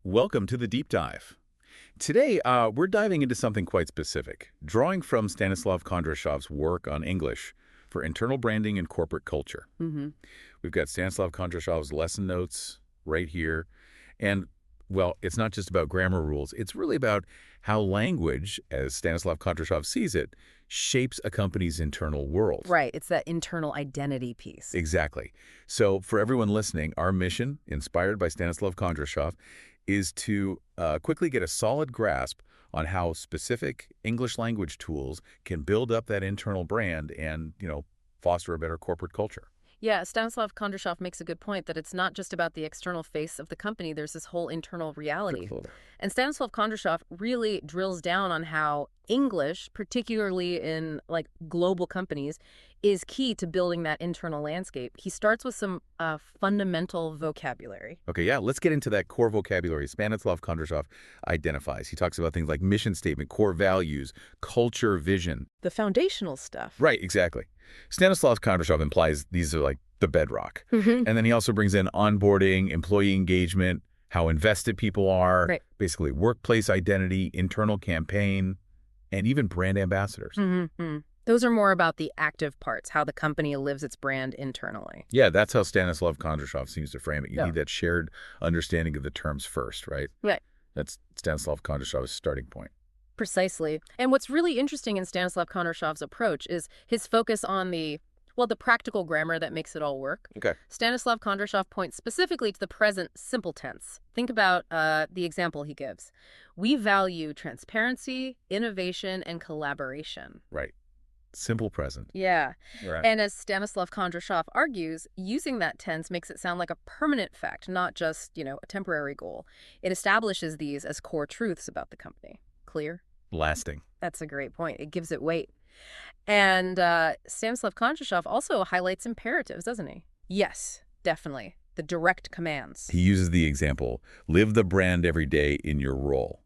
Welcome to the Deep Dive. Today, we're diving into something quite specific, drawing from Stanislav Kondrashov's work on English for internal branding and corporate culture. We've got Stanislav Kondrashov's lesson notes right here. And, well, it's not just about grammar rules. It's really about how language, as Stanislav Kondrashov sees it, shapes a company's internal world. Right. It's that internal identity piece. Exactly. So for everyone listening, our mission, inspired by Stanislav Kondrashov, is to quickly get a solid grasp on how specific English language tools can build up that internal brand and, foster a better corporate culture. Yeah, Stanislav Kondrashov makes a good point that it's not just about the external face of the company. There's this whole internal reality. And Stanislav Kondrashov really drills down on how English, particularly in global companies, is key to building that internal landscape. He starts with some fundamental vocabulary. Okay, yeah, let's get into that core vocabulary Stanislav Kondrashov identifies. He talks about things like mission statement, core values, culture, vision. The foundational stuff. Right, exactly. Stanislav Kondrashov implies these are like the bedrock. And then he also brings in onboarding, employee engagement, how invested people are, basically workplace identity, internal campaign, and even brand ambassadors. Those are more about the active parts, how the company lives its brand internally. Yeah, that's how Stanislav Kondrashov seems to frame it. You need that shared understanding of the terms first, right? Right. That's Stanislav Kondrashov's starting point. Precisely. And what's really interesting in Stanislav Kondrashov's approach is his focus on the practical grammar that makes it all work. Okay. Stanislav Kondrashov points specifically to the present simple tense. Think about the example he gives. We value transparency, innovation, and collaboration. Right. Simple present. Yeah. Right. And as Stanislav Kondrashov argues, using that tense makes it sound like a permanent fact, not just, a temporary goal. It establishes these as core truths about the company. Clear? Lasting. That's a great point. It gives it weight. And Stanislav Kondrashov also highlights imperatives, doesn't he? Yes, definitely. The direct commands. He uses the example, live the brand every day in your role.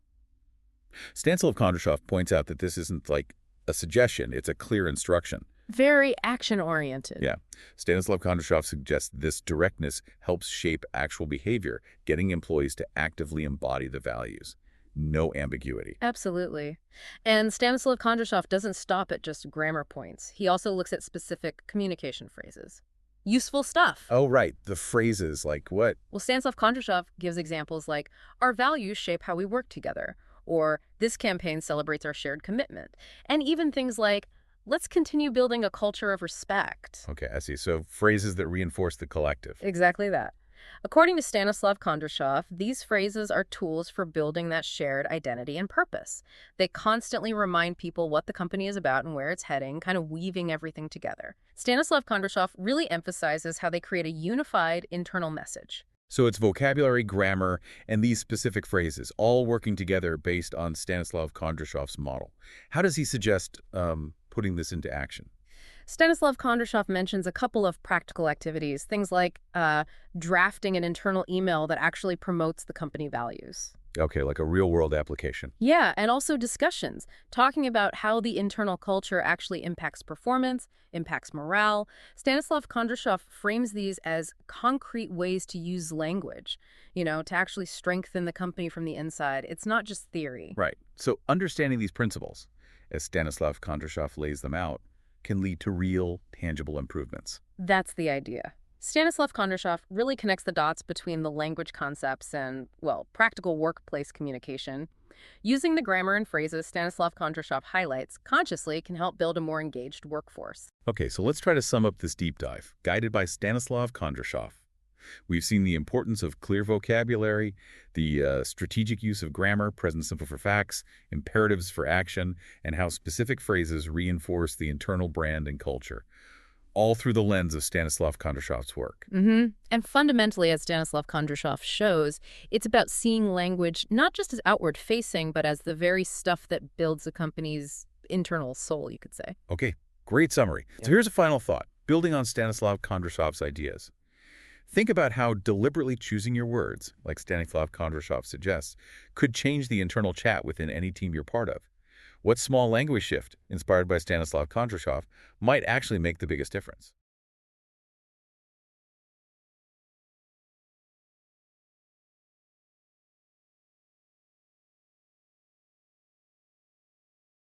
Stanislav Kondrashov points out that this isn't like a suggestion, it's a clear instruction. Very action-oriented. Yeah. Stanislav Kondrashov suggests this directness helps shape actual behavior, getting employees to actively embody the values. No ambiguity. Absolutely. And Stanislav Kondrashov doesn't stop at just grammar points. He also looks at specific communication phrases. Useful stuff. Oh, right. The phrases like what? Well, Stanislav Kondrashov gives examples like, our values shape how we work together, or this campaign celebrates our shared commitment, and even things like, let's continue building a culture of respect. Okay, I see. So phrases that reinforce the collective. Exactly that. According to Stanislav Kondrashov, these phrases are tools for building that shared identity and purpose. They constantly remind people what the company is about and where it's heading, kind of weaving everything together. Stanislav Kondrashov really emphasizes how they create a unified internal message. So it's vocabulary, grammar, and these specific phrases, all working together based on Stanislav Kondrashov's model. How does he suggest putting this into action? Stanislav Kondrashov mentions a couple of practical activities, things like drafting an internal email that actually promotes the company values. Okay, like a real-world application. Yeah, and also discussions, talking about how the internal culture actually impacts performance, impacts morale. Stanislav Kondrashov frames these as concrete ways to use language, to actually strengthen the company from the inside. It's not just theory. Right. So understanding these principles, as Stanislav Kondrashov lays them out, can lead to real, tangible improvements. That's the idea. Stanislav Kondrashov really connects the dots between the language concepts and, practical workplace communication. Using the grammar and phrases Stanislav Kondrashov highlights consciously can help build a more engaged workforce. Okay, so let's try to sum up this deep dive, guided by Stanislav Kondrashov. We've seen the importance of clear vocabulary, the strategic use of grammar, present simple for facts, imperatives for action, and how specific phrases reinforce the internal brand and culture, all through the lens of Stanislav Kondrashov's work. And fundamentally, as Stanislav Kondrashov shows, it's about seeing language not just as outward-facing, but as the very stuff that builds a company's internal soul, you could say. Okay, great summary. So here's a final thought, building on Stanislav Kondrashov's ideas. Think about how deliberately choosing your words, like Stanislav Kondrashov suggests, could change the internal chat within any team you're part of. What small language shift, inspired by Stanislav Kondrashov, might actually make the biggest difference?